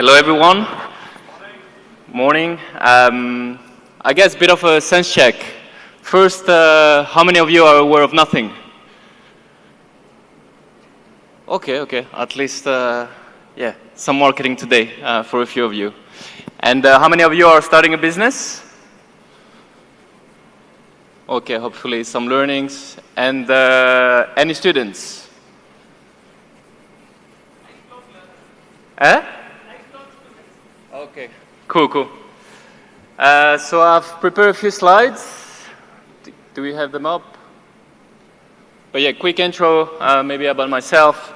Hello, everyone. Morning. I guess a bit of a sense check. First, how many of you are aware of nothing? Okay. At least, yeah, some marketing today for a few of you. And how many of you are starting a business? Okay, hopefully some learnings. And any students? Eh? Okay, cool. So I've prepared a few slides. Do we have them up? But yeah, quick intro, maybe about myself.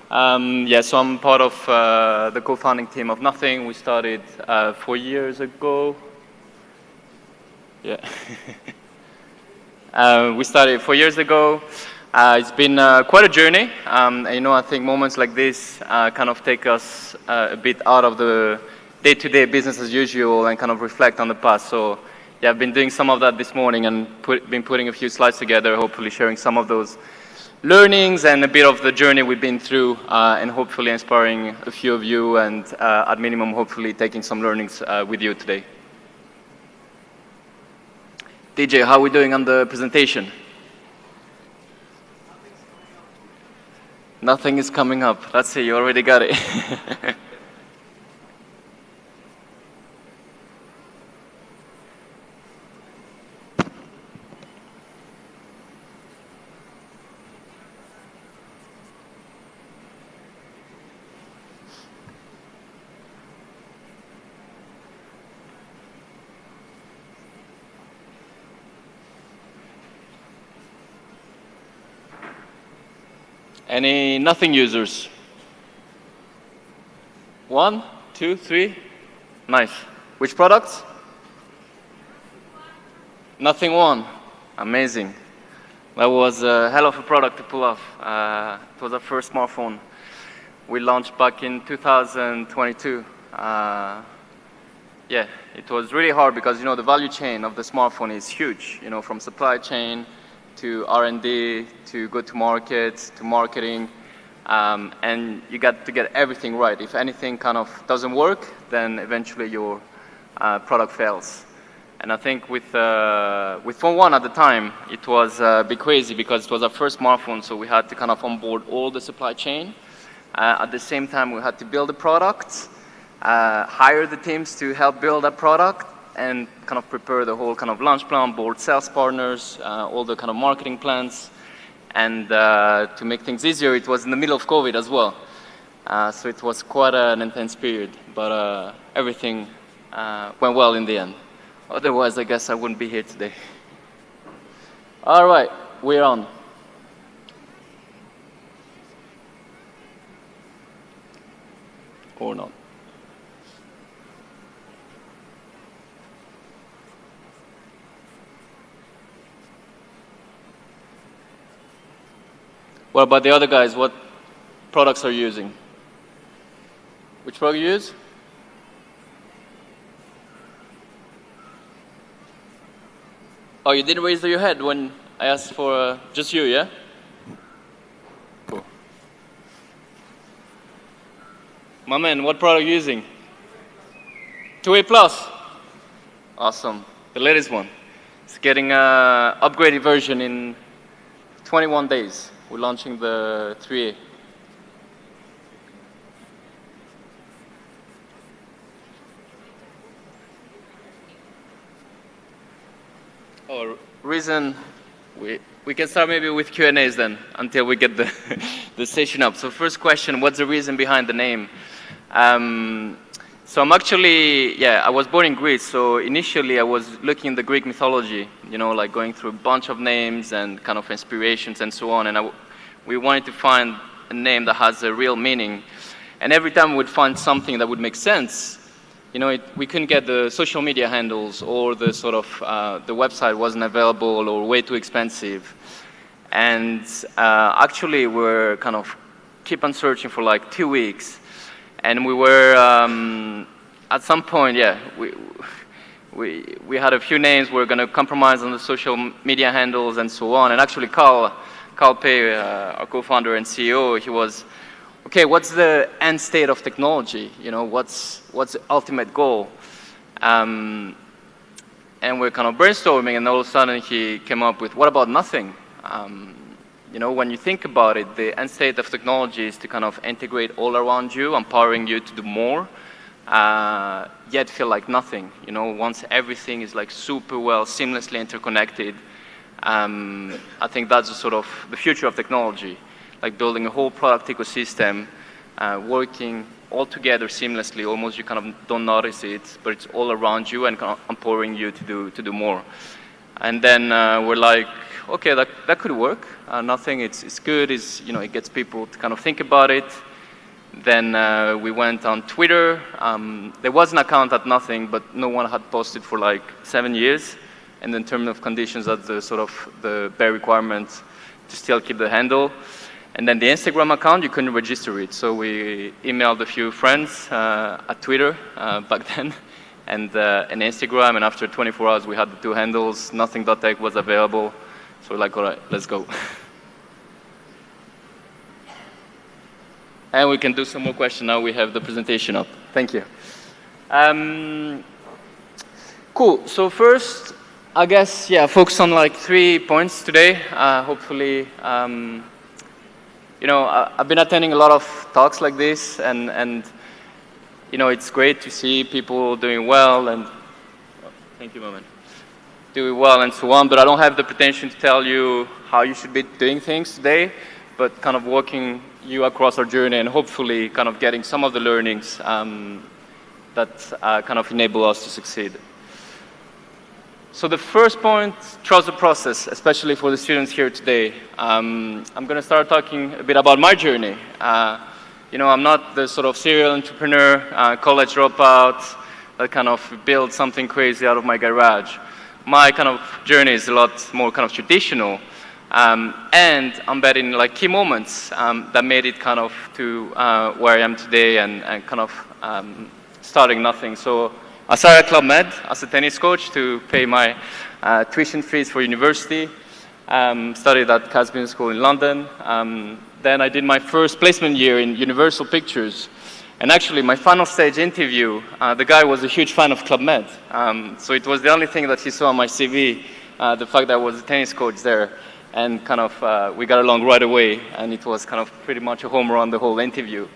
So I'm part of the co-founding team of Nothing. We started 4 years ago. Yeah. We started 4 years ago. It's been quite a journey. I think moments like this kind of take us a bit out of the day-to-day business as usual and kind of reflect on the past. So yeah, I've been doing some of that this morning and been putting a few slides together, hopefully sharing some of those learnings and a bit of the journey we've been through and hopefully inspiring a few of you and at minimum, hopefully taking some learnings with you today. DJ, how are we doing on the presentation? Nothing is coming up. Let's see, you already got it. Any Nothing users? 1, 2, 3. Nice. Which products? Nothing One. Amazing. That was a hell of a product to pull off. It was our first smartphone. We launched back in 2022. Yeah, it was really hard because the value chain of the smartphone is huge. From supply chain to R&D, to go-to-market, to marketing, and you got to get everything right. If anything kind of doesn't work, then eventually your product fails. And I think with Phone 1 at the time, it was a bit crazy because it was our first smartphone, so we had to kind of onboard all the supply chain. At the same time, we had to build a product, hire the teams to help build that product, and kind of prepare the whole kind of launch plan, board sales partners, all the kind of marketing plans. And to make things easier, it was in the middle of COVID as well. So it was quite an intense period, but everything went well in the end. Otherwise, I guess I wouldn't be here today. All right, we're on. Or not. What about the other guys? What products are you using? Which product you use? Oh, you didn't raise your head when I asked for just you, yeah? Cool. My man, what product are you using? 2A Plus. Awesome. The latest one. It's getting an upgraded version in 21 days. We're launching the 3A. Oh, reason we can start maybe with Q&As then until we get the session up. So first question, what's the reason behind the name? So I'm actually, I was born in Greece, so initially I was looking at the Greek mythology, like going through a bunch of names and kind of inspirations and so on, and we wanted to find a name that has a real meaning. And every time we would find something that would make sense, we couldn't get the social media handles or the sort of, the website wasn't available or way too expensive. And actually we're kind of keep on searching for like 2 weeks. And we were, at some point, we had a few names. We were going to compromise on the social media handles and so on. And actually Carl Pei, our co-founder and CEO, he was okay, what's the end state of technology? You know, what's the ultimate goal? And we're kind of brainstorming, and all of a sudden he came up with, what about nothing? You know, when you think about it, the end state of technology is to kind of integrate all around you, empowering you to do more, yet feel like nothing. You know, once everything is like super well, seamlessly interconnected, I think that's sort of the future of technology, like building a whole product ecosystem, working all together seamlessly. Almost you kind of don't notice it, but it's all around you and kind of empowering you to do more. And then we're like, okay, that could work. Nothing, it's good. You know, it gets people to kind of think about it. Then we went on Twitter. There was an account at Nothing, but no one had posted for like 7 years. And in terms of conditions, that's the sort of the bare requirement to still keep the handle. And then the Instagram account, you couldn't register it. So we emailed a few friends at Twitter back then and Instagram. And after 24 hours, we had the two handles. Nothing.tech was available. So we're like, all right, let's go. And we can do some more questions now. We have the presentation up. Thank you. Cool. So first, I guess, yeah, focus on like 3 points today. Hopefully, you know, I've been attending a lot of talks like this, and you know, it's great to see people doing well, and thank you, Moment. Doing well and so on, but I don't have the pretension to tell you how you should be doing things today, but kind of walking you across our journey and hopefully kind of getting some of the learnings that kind of enable us to succeed. So the first point, trust the process, especially for the students here today. I'm going to start talking a bit about my journey. You know, I'm not the sort of serial entrepreneur, college dropout, that kind of build something crazy out of my garage. My kind of journey is a lot more kind of traditional, and I'm betting like key moments that made it kind of to where I am today and kind of starting Nothing. So I started at Club Med as a tennis coach to pay my tuition fees for university. Studied at Business School in London. Then I did my first placement year in Universal Pictures. And actually, my final stage interview, the guy was a huge fan of Club Med. So it was the only thing that he saw on my CV, the fact that I was a tennis coach there. And kind of, we got along right away. And it was kind of pretty much a home run, the whole interview.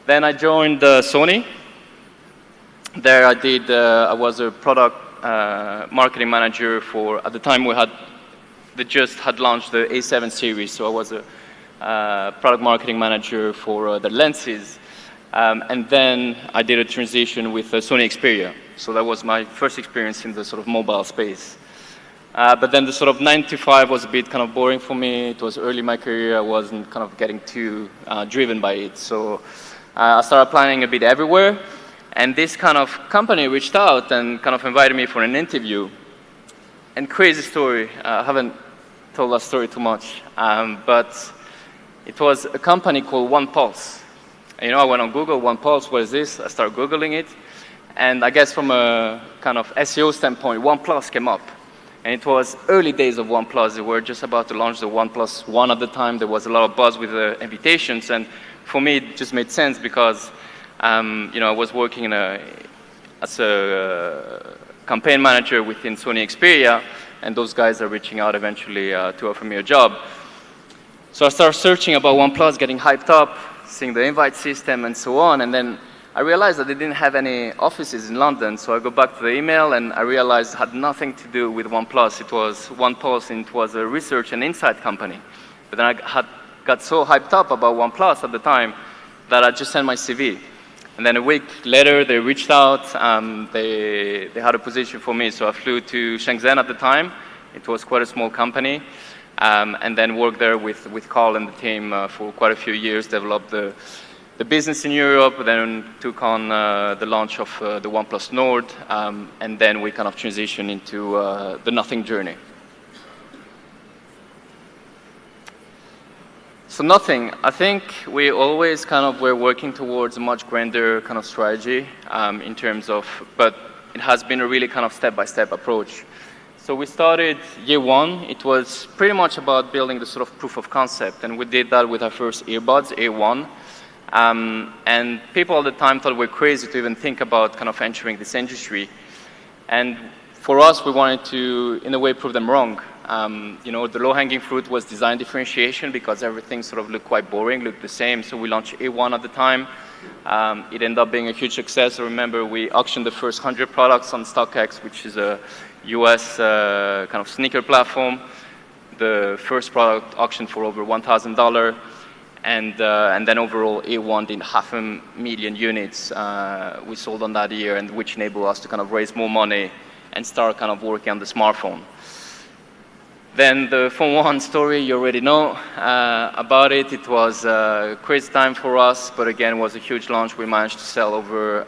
Then I joined Sony. There I was a product marketing manager for, at the time they just had launched the A7 series. So I was a product marketing manager for the lenses. And then I did a transition with Sony Xperia. So that was my first experience in the sort of mobile space. But then the sort of 9 to 5 was a bit kind of boring for me. It was early in my career. I wasn't kind of getting too driven by it. So I started applying a bit everywhere. And this kind of company reached out and kind of invited me for an interview. And crazy story. I haven't told that story too much. But it was a company called OnePulse. You know, I went on Google, OnePulse, what is this? I started Googling it. And I guess from a kind of SEO standpoint, OnePlus came up. And it was early days of OnePlus. They were just about to launch the OnePlus One at the time. There was a lot of buzz with the invitations. And for me, it just made sense because, you know, I was working as a campaign manager within Sony Xperia. And those guys are reaching out eventually to offer me a job. So I started searching about OnePlus, getting hyped up, seeing the invite system and so on, and then I realized that they didn't have any offices in London, so I go back to the email and I realized it had nothing to do with OnePlus. It was OnePulse and it was a research and insight company. But then I got so hyped up about OnePlus at the time that I just sent my CV. And then a week later, they reached out, they had a position for me, so I flew to Shenzhen at the time. It was quite a small company. And then worked there with Carl and the team for quite a few years, developed the business in Europe, then took on the launch of the OnePlus Nord, and then we kind of transitioned into the Nothing journey. So Nothing, I think we always kind of were working towards a much grander kind of strategy in terms of, but it has been a really kind of step-by-step approach. So we started year one. It was pretty much about building the sort of proof of concept, and we did that with our first earbuds, A1. And people at the time thought we're crazy to even think about kind of entering this industry. And for us, we wanted to, in a way, prove them wrong. You know, the low-hanging fruit was design differentiation because everything sort of looked quite boring, looked the same. So we launched A1 at the time. It ended up being a huge success. I remember we auctioned the first 100 products on StockX, which is a US kind of sneaker platform. The first product auctioned for over $1,000. And then overall, A1 did 500,000 units we sold on that year, and which enabled us to kind of raise more money and start kind of working on the smartphone. Then the Phone 1 story, you already know about it. It was a crazy time for us, but again, it was a huge launch. We managed to sell over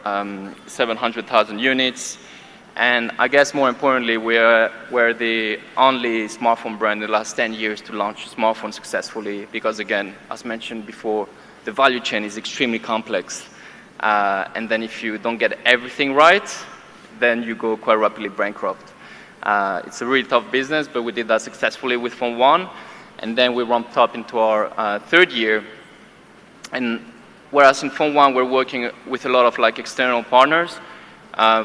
700,000 units. And I guess more importantly, we're the only smartphone brand in the last 10 years to launch a smartphone successfully because, again, as mentioned before, the value chain is extremely complex. And then if you don't get everything right, then you go quite rapidly bankrupt. It's a really tough business, but we did that successfully with Phone 1. And then we ramped up into our third year. And whereas in Phone 1, we're working with a lot of like external partners,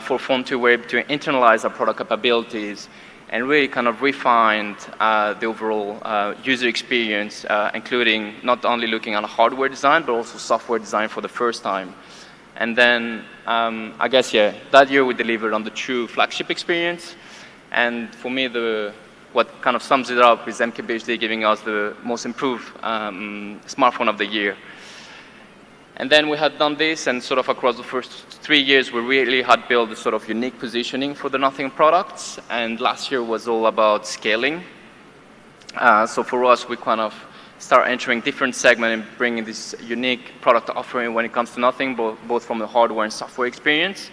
for Phone 2, we're able to internalize our product capabilities and really kind of refined the overall user experience, including not only looking at hardware design, but also software design for the first time. And then, I guess, yeah, that year we delivered on the true flagship experience. And for me, what kind of sums it up is MKBHD giving us the most improved smartphone of the year. And then we had done this, and sort of across the first 3 years, we really had built a sort of unique positioning for the Nothing products. And last year was all about scaling. So for us, we kind of start entering different segments and bringing this unique product offering when it comes to Nothing, both from the hardware and software experience.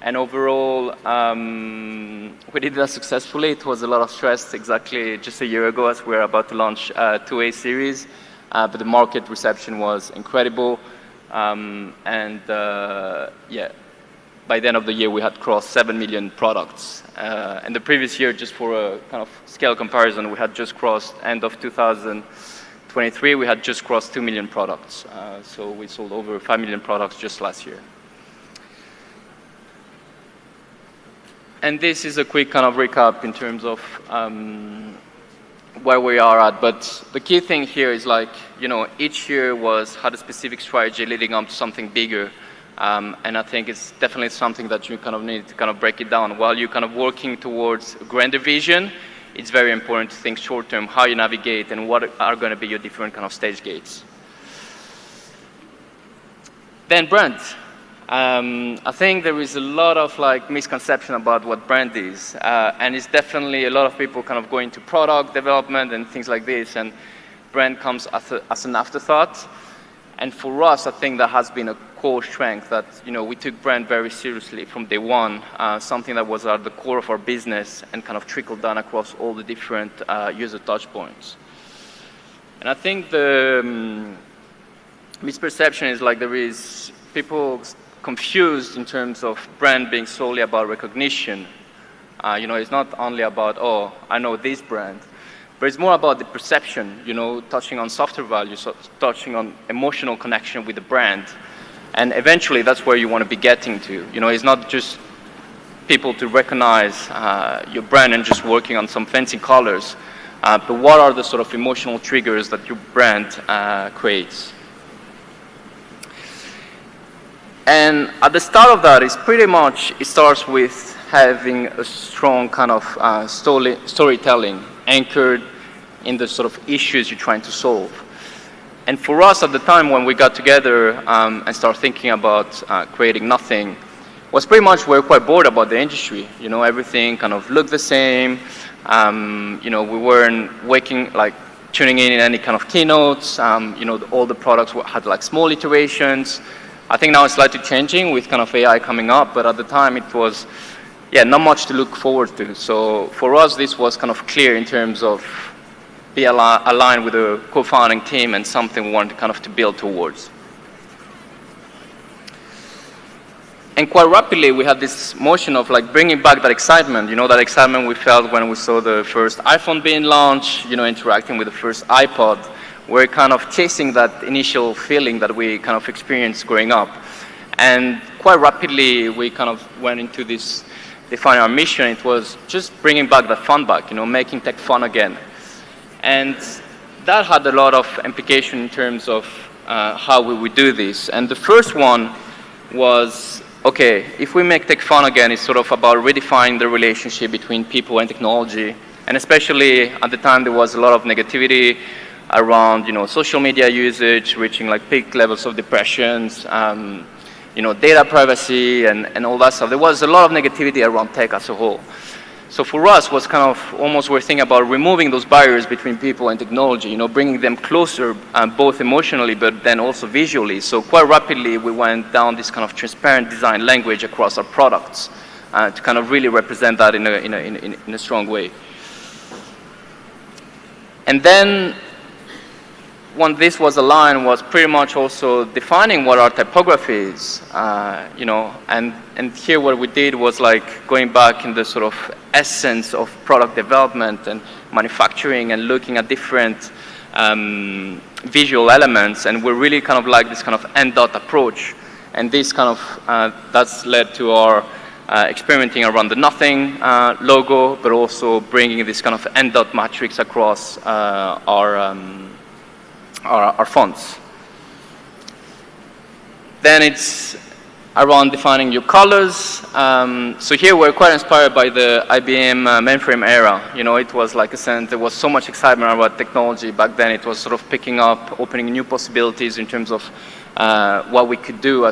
And overall, we did that successfully. It was a lot of stress exactly just a year ago as we were about to launch 2A series. But the market reception was incredible. Yeah, by the end of the year, we had crossed 7 million products. And the previous year, just for a kind of scale comparison, we had just crossed, end of 2023, we had just crossed 2 million products. So we sold over 5 million products just last year. And this is a quick kind of recap in terms of where we are at, but the key thing here is like, you know, each year had a specific strategy leading up to something bigger, and I think it's definitely something that you kind of need to kind of break it down. While you're kind of working towards a grander vision, it's very important to think short term, how you navigate and what are going to be your different kind of stage gates. Then brand. I think there is a lot of like misconception about what brand is, and it's definitely a lot of people kind of go into product development and things like this, and brand comes as an afterthought. And for us, I think that has been a core strength that, you know, we took brand very seriously from day one, something that was at the core of our business and kind of trickled down across all the different user touch points. And I think the misperception is like there is people confused in terms of brand being solely about recognition. You know, it's not only about, oh, I know this brand, but it's more about the perception, you know, touching on software values, so touching on emotional connection with the brand. And eventually that's where you want to be getting to. You know, it's not just people to recognize your brand and just working on some fancy colors, but what are the sort of emotional triggers that your brand creates. And at the start of that, it's pretty much, it starts with having a strong kind of storytelling anchored in the sort of issues you're trying to solve. And for us at the time when we got together and started thinking about creating Nothing, was pretty much we were quite bored about the industry. You know, everything kind of looked the same. You know, we weren't tuning in any kind of keynotes. You know, all the products had like small iterations. I think now it's slightly changing with kind of AI coming up, but at the time it was, yeah, not much to look forward to. So for us, this was kind of clear in terms of be aligned with the co-founding team and something we wanted kind of to build towards. And quite rapidly, we had this motion of like bringing back that excitement, you know, that excitement we felt when we saw the first iPhone being launched, you know, interacting with the first iPod, we're kind of chasing that initial feeling that we kind of experienced growing up. And quite rapidly, we kind of went into this, defining our mission. It was just bringing back the fun back, making tech fun again. And that had a lot of implication in terms of how we would do this. And the first one was, okay, if we make tech fun again, it's sort of about redefining the relationship between people and technology. And especially at the time, there was a lot of negativity around, social media usage, reaching like peak levels of depressions, data privacy and all that stuff. There was a lot of negativity around tech as a whole. So for us, was kind of almost we're thinking about removing those barriers between people and technology, bringing them closer, both emotionally, but then also visually. So quite rapidly, we went down this kind of transparent design language across our products to kind of really represent that in a strong way. And then, when this was aligned, was pretty much also defining what our typography is, and here what we did was like going back in the sort of essence of product development and manufacturing and looking at different visual elements, and we're really kind of like this kind of end dot approach, and this kind of, that's led to our experimenting around the nothing logo, but also bringing this kind of end dot matrix across our fonts. Then it's around defining your colors. So here we're quite inspired by the IBM mainframe era. It was like a sense, there was so much excitement about technology back then. It was sort of picking up, opening new possibilities in terms of what we could do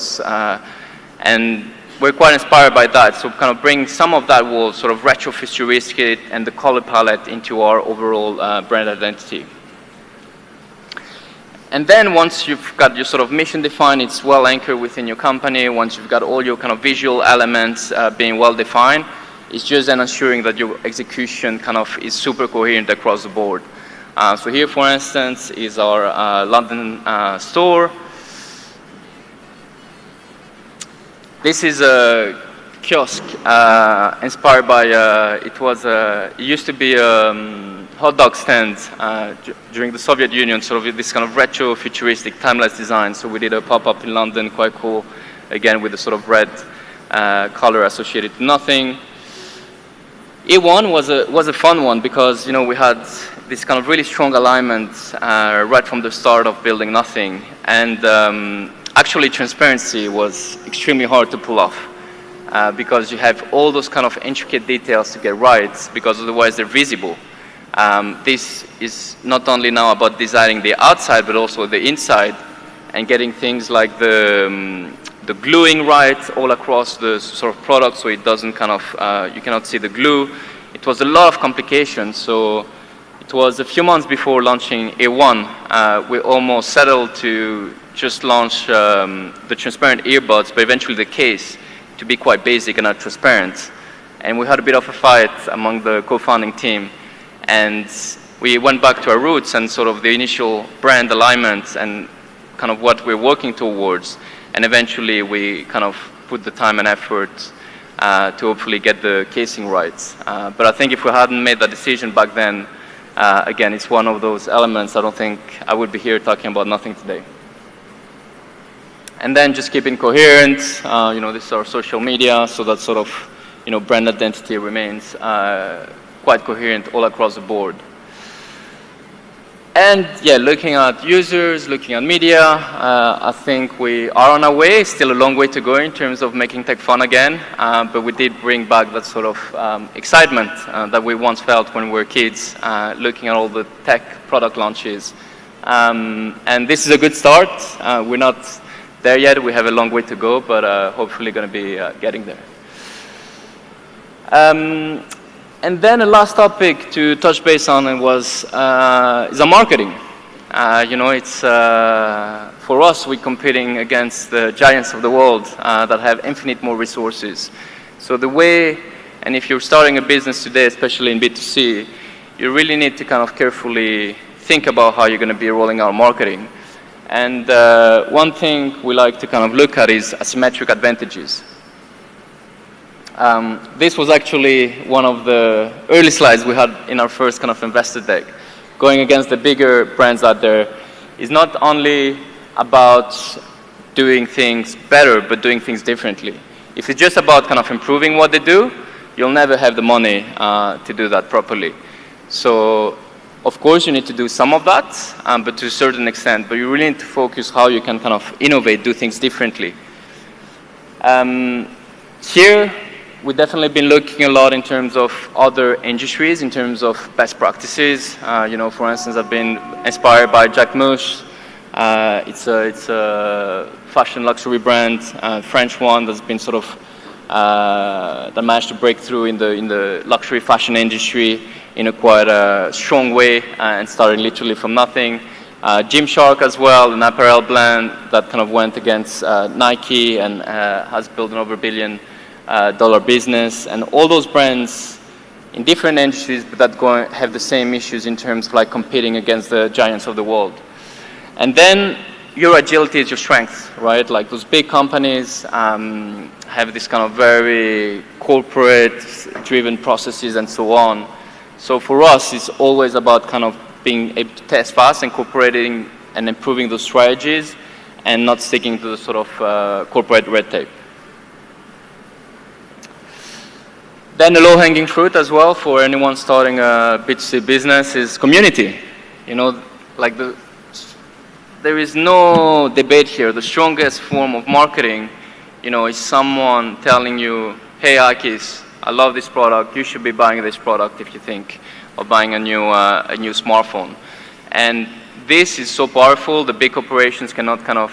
and we're quite inspired by that. So kind of bring some of that will sort of retro-futuristic and the color palette into our overall brand identity. And then once you've got your sort of mission defined, it's well anchored within your company. Once you've got all your kind of visual elements being well defined, it's just then ensuring that your execution kind of is super coherent across the board. So here, for instance, is our London store. This is a kiosk inspired by, it used to be hot dog stand during the Soviet Union, sort of this kind of retro-futuristic, timeless design. So we did a pop-up in London, quite cool, again with the sort of red color associated to nothing. E1 was a fun one because we had this kind of really strong alignment right from the start of building nothing, and actually transparency was extremely hard to pull off because you have all those kind of intricate details to get right, because otherwise they're visible. This is not only now about designing the outside, but also the inside, and getting things like the gluing right all across the sort of product, so it doesn't kind of, you cannot see the glue. It was a lot of complications, so it was a few months before launching A1, we almost settled to just launch the transparent earbuds, but eventually the case to be quite basic and not transparent. And we had a bit of a fight among the co-founding team. And we went back to our roots and sort of the initial brand alignment and kind of what we're working towards. And eventually we kind of put the time and effort to hopefully get the casing right. But I think if we hadn't made that decision back then, again, it's one of those elements. I don't think I would be here talking about nothing today. And then just keeping coherent, this is our social media, so that sort of, brand identity remains quite coherent all across the board. And yeah, looking at users, looking at media, I think we are on our way. Still a long way to go in terms of making tech fun again, but we did bring back that sort of excitement that we once felt when we were kids, looking at all the tech product launches. And this is a good start. We're not there yet. We have a long way to go, but hopefully going to be getting there. And then the last topic to touch base on was is our marketing. It's for us, we're competing against the giants of the world that have infinite more resources. So the way, and if you're starting a business today, especially in B2C, you really need to kind of carefully think about how you're going to be rolling out marketing. And one thing we like to kind of look at is asymmetric advantages. This was actually one of the early slides we had in our first kind of investor deck. Going against the bigger brands out there, is not only about doing things better, but doing things differently. If it's just about kind of improving what they do, you'll never have the money to do that properly. So, of course, you need to do some of that, but to a certain extent. But you really need to focus how you can kind of innovate, do things differently. Here, we've definitely been looking a lot in terms of other industries, in terms of best practices. For instance, I've been inspired by Jack Mouche. It's a fashion luxury brand, French one that's been sort of that managed to break through in the luxury fashion industry in a quite strong way and started literally from nothing. Gymshark as well, an apparel brand that kind of went against Nike and has built an over $1 billion business. And all those brands in different industries, but that have the same issues in terms of like competing against the giants of the world. And then your agility is your strength, right? Like those big companies have this kind of very corporate-driven processes and so on. So for us, it's always about kind of being able to test fast, incorporating and improving those strategies, and not sticking to the sort of corporate red tape. Then the low-hanging fruit as well for anyone starting a B2C business is community. Like there is no debate here. The strongest form of marketing, is someone telling you, hey, Akis, I love this product. You should be buying this product if you think of buying a new smartphone. And this is so powerful. The big corporations cannot kind of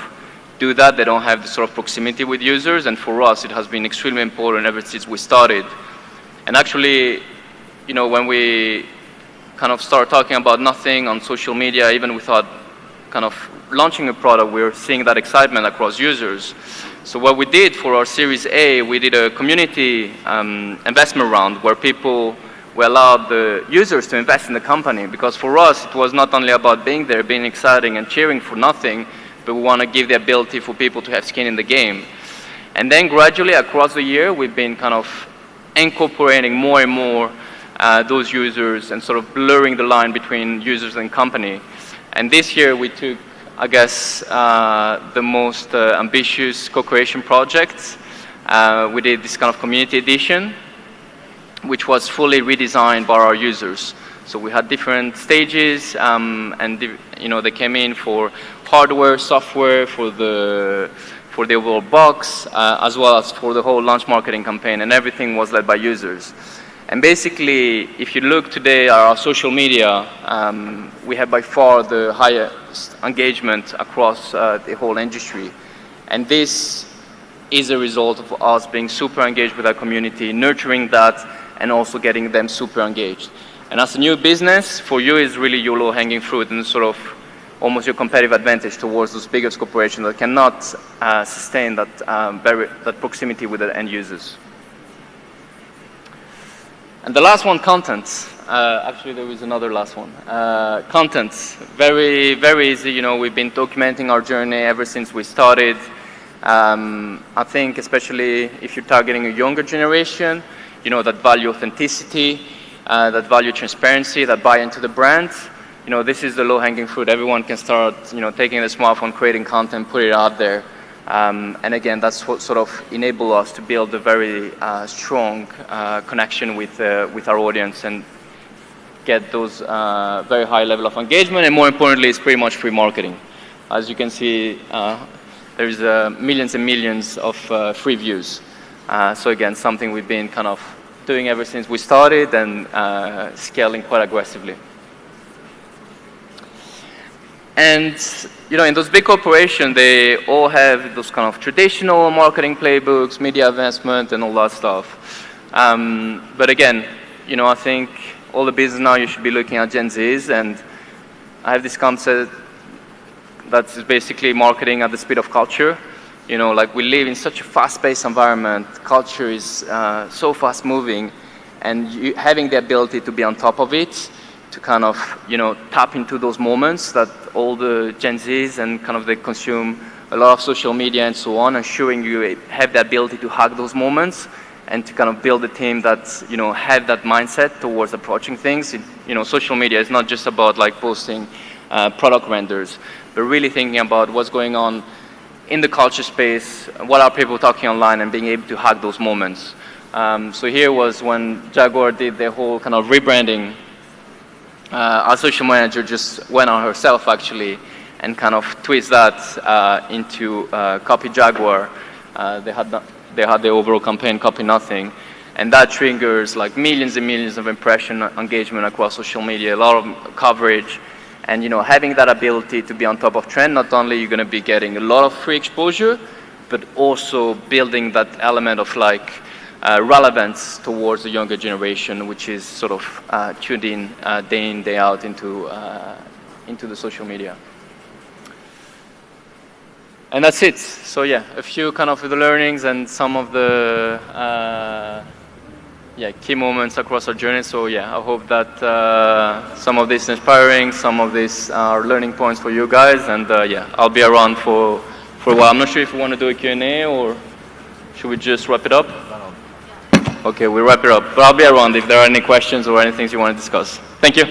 do that. They don't have the sort of proximity with users. And for us, it has been extremely important ever since we started. And actually, when we kind of start talking about nothing on social media, even without kind of launching a product, we're seeing that excitement across users. So what we did for our Series A, we did a community investment round where we allowed the users to invest in the company, because for us, it was not only about being there, being exciting and cheering for nothing, but we want to give the ability for people to have skin in the game. And then gradually across the year, we've been kind of incorporating more and more those users and sort of blurring the line between users and company. And this year we took, I guess, the most ambitious co-creation project. We did this kind of community edition, which was fully redesigned by our users. So we had different stages, and they came in for hardware, software, for the overall box, as well as for the whole launch marketing campaign, and everything was led by users. And basically, if you look today at our social media, we have by far the highest engagement across the whole industry. And this is a result of us being super engaged with our community, nurturing that, and also getting them super engaged. And as a new business, for you is really your low-hanging fruit and sort of almost your competitive advantage towards those biggest corporations that cannot sustain that proximity with the end users. And the last one, content. Actually, there is another last one. Content, very, very easy. We've been documenting our journey ever since we started. I think especially if you're targeting a younger generation, that value authenticity, that value transparency, that buy into the brand. This is the low-hanging fruit. Everyone can start, taking the smartphone, creating content, put it out there. And again, that's what sort of enable us to build a very strong connection with our audience and get those very high level of engagement. And more importantly, it's pretty much free marketing. As you can see, there's millions and millions of free views. So again, something we've been kind of doing ever since we started and scaling quite aggressively. And in those big corporations, they all have those kind of traditional marketing playbooks, media investment, and all that stuff. But again, I think all the business now you should be looking at Gen Zs, and I have this concept that's basically marketing at the speed of culture. Like we live in such a fast-paced environment. Culture is so fast-moving, and having the ability to be on top of it, to kind of, tap into those moments that all the Gen Zs and kind of they consume a lot of social media and so on, ensuring you have the ability to hug those moments and to kind of build a team that's, have that mindset towards approaching things. Social media is not just about like posting product renders, but really thinking about what's going on in the culture space, what are people talking online, and being able to hack those moments. So here was when Jaguar did their whole kind of rebranding. Our social manager just went on herself actually and kind of twist that into Copy Jaguar. They had the overall campaign, Copy Nothing. And that triggers like millions and millions of impression engagement across social media, a lot of coverage. And having that ability to be on top of trend, not only you're going to be getting a lot of free exposure, but also building that element of like relevance towards the younger generation, which is sort of tuned in day in, day out into the social media. And that's it. So yeah, a few kind of the learnings and some of the key moments across our journey. So yeah, I hope that some of this is inspiring, some of these are learning points for you guys, and yeah, I'll be around for a while. I'm not sure if we want to do a Q&A or should we just wrap it up? Okay, we'll wrap it up. But I'll be around if there are any questions or anything you want to discuss. Thank you.